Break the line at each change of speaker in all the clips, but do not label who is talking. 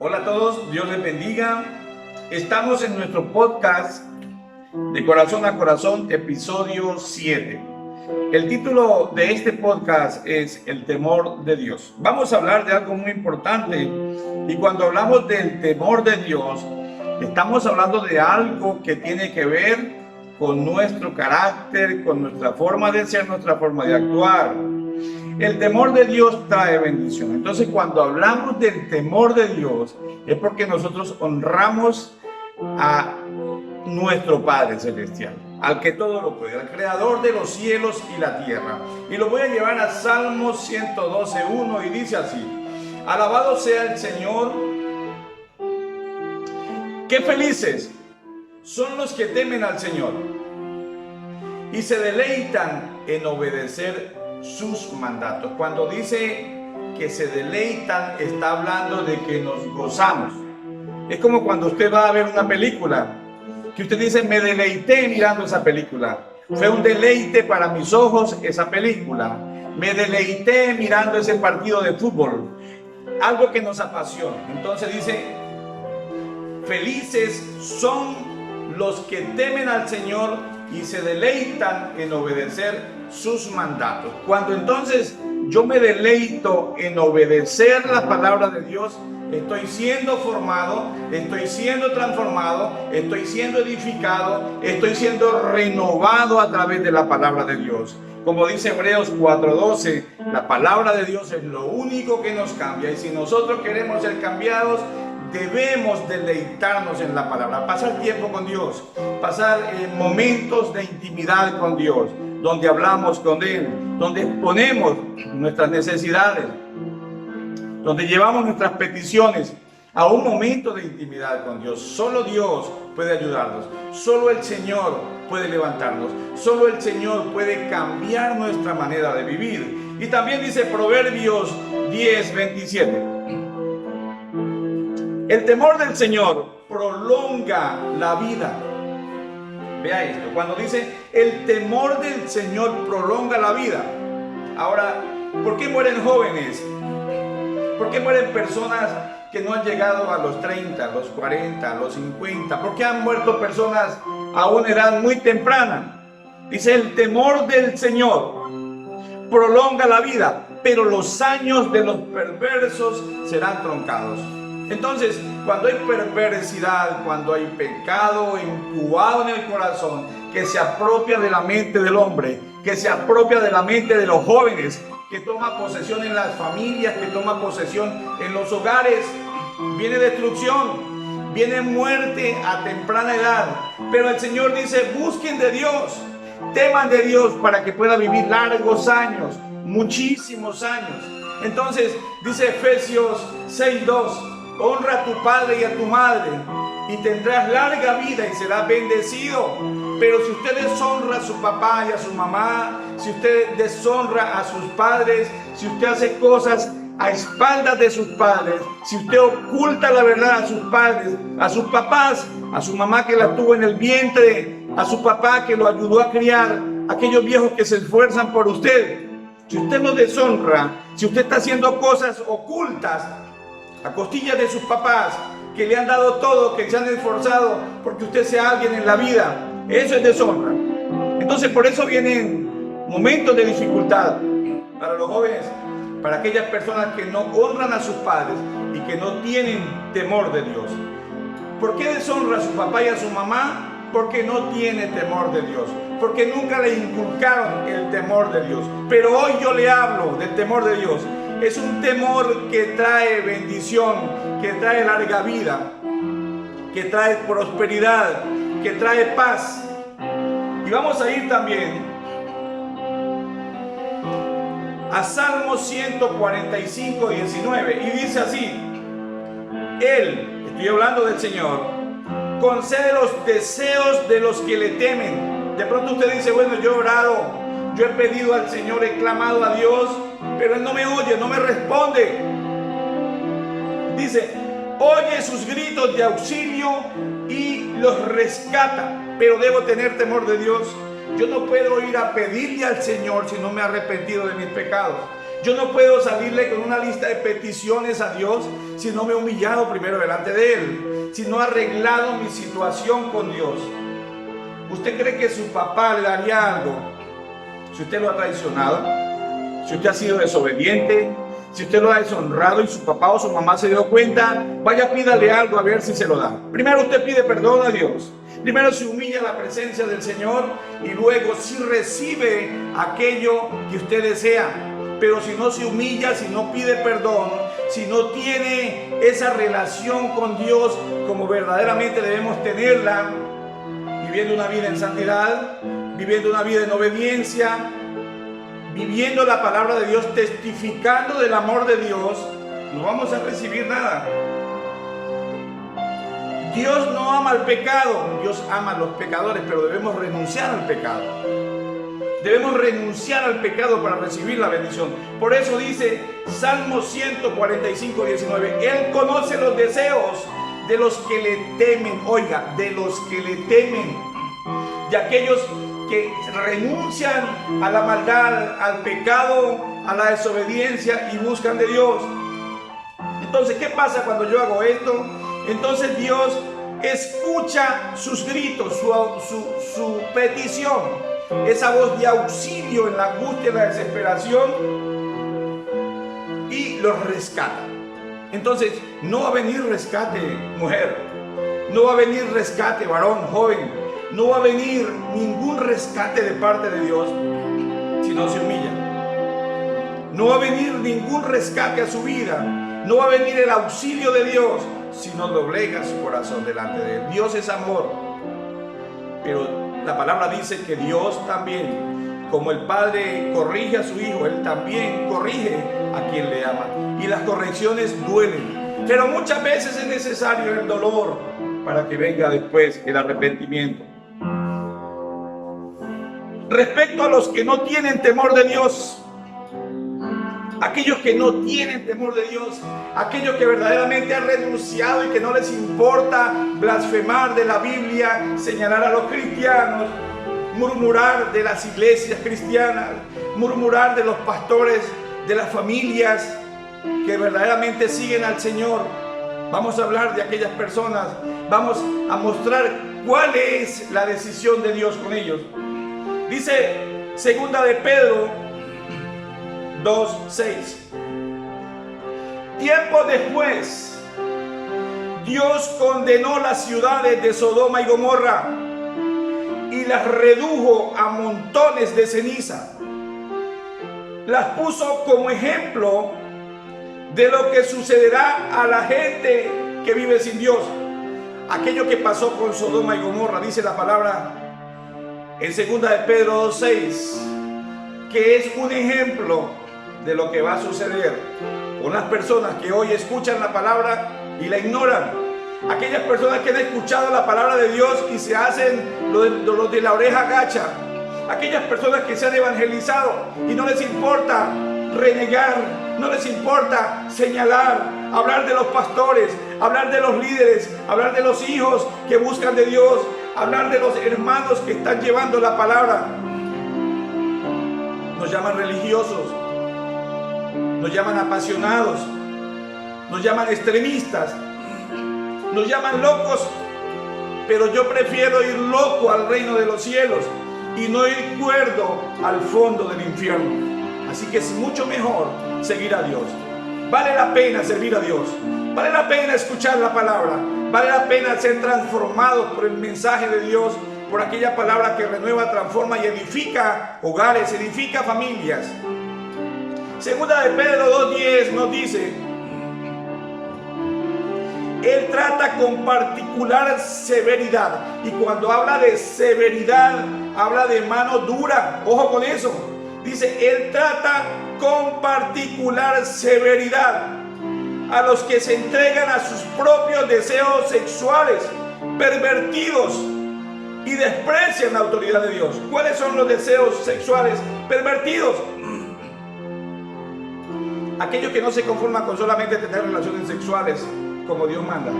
Hola a todos, Dios les bendiga. Estamos en nuestro podcast de Corazón a Corazón, episodio 7. El título de este podcast es El temor de Dios. Vamos a hablar de algo muy importante y cuando hablamos del temor de Dios, estamos hablando de algo que tiene que ver con nuestro carácter, con nuestra forma de ser, nuestra forma de actuar. El temor de Dios trae bendición. Entonces, cuando hablamos del temor de Dios, es porque nosotros honramos a nuestro Padre Celestial, al que todo lo puede, al creador de los cielos y la tierra. Y lo voy a llevar a Salmos 112:1 y dice así: alabado sea el Señor. Qué felices son los que temen al Señor y se deleitan en obedecer sus mandatos. Cuando dice que se deleitan, está hablando de que nos gozamos. Es como cuando usted va a ver una película, que usted dice: me deleité mirando esa película. Fue un deleite para mis ojos esa película. Me deleité mirando ese partido de fútbol. Algo que nos apasiona. Entonces dice: felices son los que temen al Señor y se deleitan en obedecer sus mandatos. Cuando entonces yo me deleito en obedecer la palabra de Dios, estoy siendo formado, estoy siendo transformado, estoy siendo edificado, estoy siendo renovado a través de la palabra de Dios. Como dice Hebreos 4:12, la palabra de Dios es lo único que nos cambia, y si nosotros queremos ser cambiados, debemos deleitarnos en la palabra, pasar tiempo con Dios, pasar momentos de intimidad con Dios, donde hablamos con Él, donde exponemos nuestras necesidades, donde llevamos nuestras peticiones a un momento de intimidad con Dios. Solo Dios puede ayudarnos, solo el Señor puede levantarnos, solo el Señor puede cambiar nuestra manera de vivir. Y también dice Proverbios 10:27. El temor del Señor prolonga la vida. Vea esto, cuando dice el temor del Señor prolonga la vida. Ahora, ¿por qué mueren jóvenes? ¿Por qué mueren personas que no han llegado a los 30, a los 40, a los 50? ¿Por qué han muerto personas a una edad muy temprana? Dice: el temor del Señor prolonga la vida, pero los años de los perversos serán truncados. Entonces, cuando hay perversidad, cuando hay pecado incubado en el corazón, que se apropia de la mente del hombre, que se apropia de la mente de los jóvenes, que toma posesión en las familias, que toma posesión en los hogares, viene destrucción, viene muerte a temprana edad. Pero el Señor dice: busquen de Dios, teman de Dios para que pueda vivir largos años, muchísimos años. Entonces, dice Efesios 6:2: honra a tu padre y a tu madre y tendrás larga vida y serás bendecido. Pero si usted deshonra a su papá y a su mamá, si usted deshonra a sus padres, si usted hace cosas a espaldas de sus padres, si usted oculta la verdad a sus padres, a sus papás, a su mamá que la tuvo en el vientre, a su papá que lo ayudó a criar, aquellos viejos que se esfuerzan por usted, si usted lo deshonra, si usted está haciendo cosas ocultas a costillas de sus papás, que le han dado todo, que se han esforzado porque usted sea alguien en la vida, eso es deshonra. Entonces, por eso vienen momentos de dificultad para los jóvenes, para aquellas personas que no honran a sus padres y que no tienen temor de Dios. ¿Por qué deshonra a su papá y a su mamá? Porque no tiene temor de Dios, porque nunca le inculcaron el temor de Dios. Pero hoy yo le hablo del temor de Dios. Es un temor que trae bendición, que trae larga vida, que trae prosperidad, que trae paz. Y vamos a ir también a Salmos 145:19 y dice así: Él, estoy hablando del Señor, concede los deseos de los que le temen. De pronto usted dice: bueno, yo he orado, yo he pedido al Señor, he clamado a Dios, pero Él no me oye, no me responde. Dice: oye sus gritos de auxilio y los rescata. Pero debo tener temor de Dios. Yo no puedo ir a pedirle al Señor si no me he arrepentido de mis pecados. Yo no puedo salirle con una lista de peticiones a Dios si no me he humillado primero delante de Él, si no he arreglado mi situación con Dios. ¿Usted cree que su papá le daría algo si usted lo ha traicionado? Si usted ha sido desobediente, si usted lo ha deshonrado y su papá o su mamá se dio cuenta, vaya, pídale algo a ver si se lo da. Primero usted pide perdón a Dios. Primero se humilla en la presencia del Señor y luego sí recibe aquello que usted desea. Pero si no se humilla, si no pide perdón, si no tiene esa relación con Dios como verdaderamente debemos tenerla, viviendo una vida en santidad, viviendo una vida en obediencia, viviendo la palabra de Dios, testificando del amor de Dios, no vamos a recibir nada. Dios no ama el pecado, Dios ama a los pecadores, pero debemos renunciar al pecado. Debemos renunciar al pecado para recibir la bendición. Por eso dice Salmo 145, 19, Él conoce los deseos de los que le temen, oiga, de los que le temen, de aquellos que renuncian a la maldad, al pecado, a la desobediencia y buscan de Dios. Entonces, ¿qué pasa cuando yo hago esto? Entonces Dios escucha sus gritos, su petición, esa voz de auxilio en la angustia y la desesperación, y los rescata. Entonces, no va a venir rescate, mujer. No va a venir rescate, varón, joven. No va a venir ningún rescate de parte de Dios si no se humilla. No va a venir ningún rescate a su vida. No va a venir el auxilio de Dios si no doblega su corazón delante de Él. Dios es amor. Pero la palabra dice que Dios también, como el Padre corrige a su Hijo, Él también corrige a quien le ama. Y las correcciones duelen. Pero muchas veces es necesario el dolor para que venga después el arrepentimiento. Respecto a los que no tienen temor de Dios, aquellos que no tienen temor de Dios, aquellos que verdaderamente han renunciado y que no les importa blasfemar de la Biblia, señalar a los cristianos, murmurar de las iglesias cristianas, murmurar de los pastores, de las familias que verdaderamente siguen al Señor. Vamos a hablar de aquellas personas, vamos a mostrar cuál es la decisión de Dios con ellos. Dice segunda de Pedro 2:6. Tiempo después, Dios condenó las ciudades de Sodoma y Gomorra y las redujo a montones de ceniza. Las puso como ejemplo de lo que sucederá a la gente que vive sin Dios. Aquello que pasó con Sodoma y Gomorra, dice la palabra en segunda de Pedro 2:6, que es un ejemplo de lo que va a suceder con las personas que hoy escuchan la palabra y la ignoran. Aquellas personas que han escuchado la palabra de Dios y se hacen los de la oreja gacha. Aquellas personas que se han evangelizado y no les importa renegar, no les importa señalar, hablar de los pastores, hablar de los líderes, hablar de los hijos que buscan de Dios, hablar de los hermanos que están llevando la palabra. Nos llaman religiosos, nos llaman apasionados, nos llaman extremistas, nos llaman locos, pero yo prefiero ir loco al reino de los cielos y no ir cuerdo al fondo del infierno. Así que es mucho mejor seguir a Dios. Vale la pena servir a Dios, vale la pena escuchar la palabra, vale la pena ser transformados por el mensaje de Dios, por aquella palabra que renueva, transforma y edifica hogares, edifica familias. Segunda de Pedro 2:10 nos dice: Él trata con particular severidad. Y cuando habla de severidad, habla de mano dura. Ojo con eso. Dice, Él trata con particular severidad a los que se entregan a sus propios deseos sexuales pervertidos y desprecian la autoridad de Dios. ¿Cuáles son los deseos sexuales pervertidos? Aquellos que no se conforman con solamente tener relaciones sexuales como Dios manda.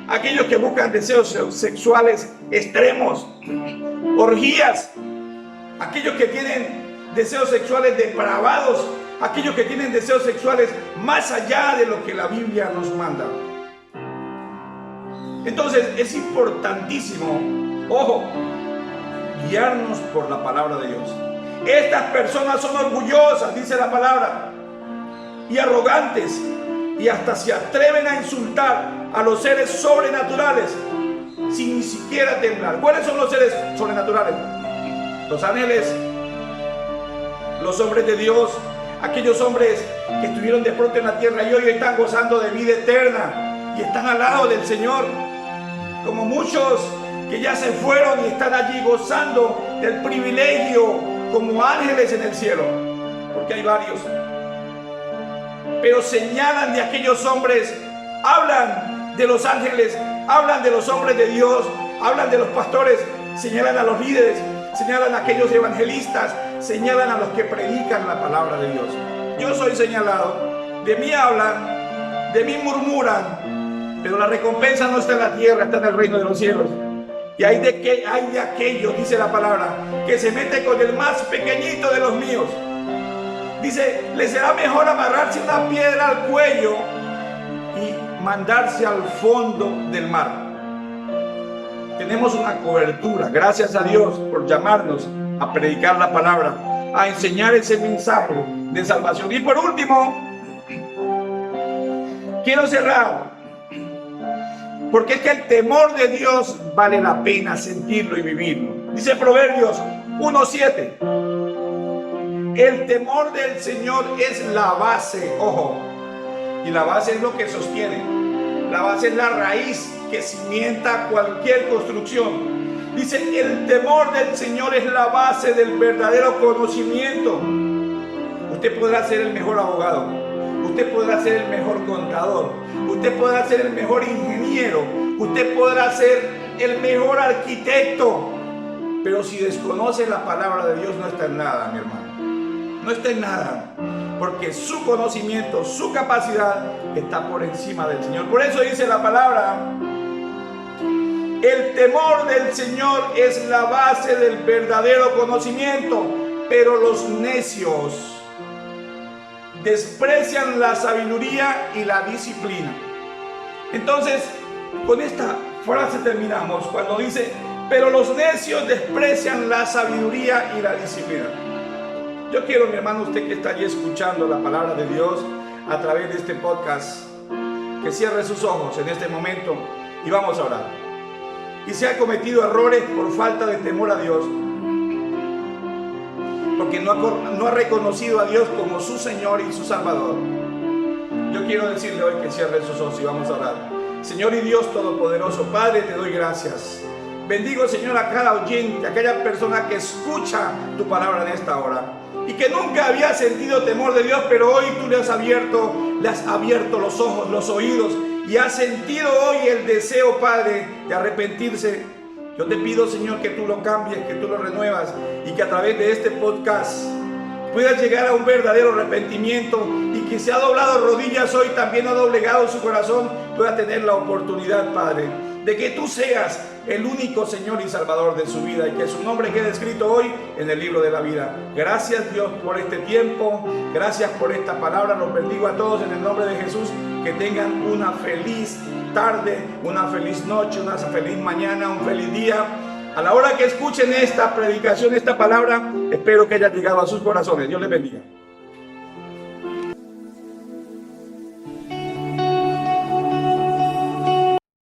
Aquellos que buscan deseos sexuales extremos, orgías. Aquellos que tienen deseos sexuales depravados aquellos que tienen deseos sexuales más allá de lo que la Biblia nos manda. Entonces es importantísimo, ojo, guiarnos por la palabra de Dios. Estas personas son orgullosas, dice la palabra, y arrogantes, y hasta se atreven a insultar a los seres sobrenaturales sin ni siquiera temblar. ¿Cuáles son los seres sobrenaturales? Los ángeles, los hombres de Dios, aquellos hombres que estuvieron de pronto en la tierra y hoy están gozando de vida eterna y están al lado del Señor, como muchos que ya se fueron y están allí gozando del privilegio como ángeles en el cielo, porque hay varios. Pero señalan de aquellos hombres, hablan de los ángeles, hablan de los hombres de Dios, hablan de los pastores, señalan a los líderes, señalan a aquellos evangelistas, señalan a los que predican la palabra de Dios. Yo soy señalado, de mí hablan, de mí murmuran, pero la recompensa no está en la tierra, está en el reino de los cielos. Y hay de aquellos, dice la palabra, que se mete con el más pequeñito de los míos. Dice, le será mejor amarrarse una piedra al cuello y mandarse al fondo del mar. Tenemos una cobertura, gracias a Dios por llamarnos a predicar la palabra, a enseñar ese mensaje de salvación. Y por último, quiero cerrar, porque es que el temor de Dios vale la pena sentirlo y vivirlo. Dice Proverbios 1:7. El temor del Señor es la base, ojo, y la base es lo que sostiene. La base es la raíz que cimienta cualquier construcción. Dice, el temor del Señor es la base del verdadero conocimiento. Usted podrá ser el mejor abogado, usted podrá ser el mejor contador, usted podrá ser el mejor ingeniero, usted podrá ser el mejor arquitecto, pero si desconoce la palabra de Dios no está en nada, mi hermano. No está en nada, porque su conocimiento, su capacidad está por encima del Señor. Por eso dice la palabra, el temor del Señor es la base del verdadero conocimiento, pero los necios desprecian la sabiduría y la disciplina. Entonces, con esta frase terminamos, cuando dice, pero los necios desprecian la sabiduría y la disciplina. Yo quiero, mi hermano, usted que está allí escuchando la palabra de Dios a través de este podcast, que cierre sus ojos en este momento y vamos a orar. Y si ha cometido errores por falta de temor a Dios, porque no ha reconocido a Dios como su Señor y su Salvador, yo quiero decirle hoy que cierre sus ojos y vamos a orar. Señor y Dios Todopoderoso, Padre, te doy gracias. Bendigo, Señor, a cada oyente, a aquella persona que escucha tu palabra en esta hora y que nunca había sentido temor de Dios, pero hoy tú le has abierto los ojos, los oídos, y has sentido hoy el deseo, Padre, de arrepentirse. Yo te pido, Señor, que tú lo cambies, que tú lo renuevas y que a través de este podcast pueda llegar a un verdadero arrepentimiento, y que se ha doblado rodillas hoy, también ha doblegado su corazón, pueda tener la oportunidad, Padre, de que tú seas el único Señor y Salvador de su vida, y que su nombre quede escrito hoy en el libro de la vida. Gracias, Dios, por este tiempo, gracias por esta palabra. Los bendigo a todos en el nombre de Jesús. Que tengan una feliz tarde, una feliz noche, una feliz mañana, un feliz día. A la hora que escuchen esta predicación, esta palabra, espero que haya llegado a sus corazones. Dios les bendiga.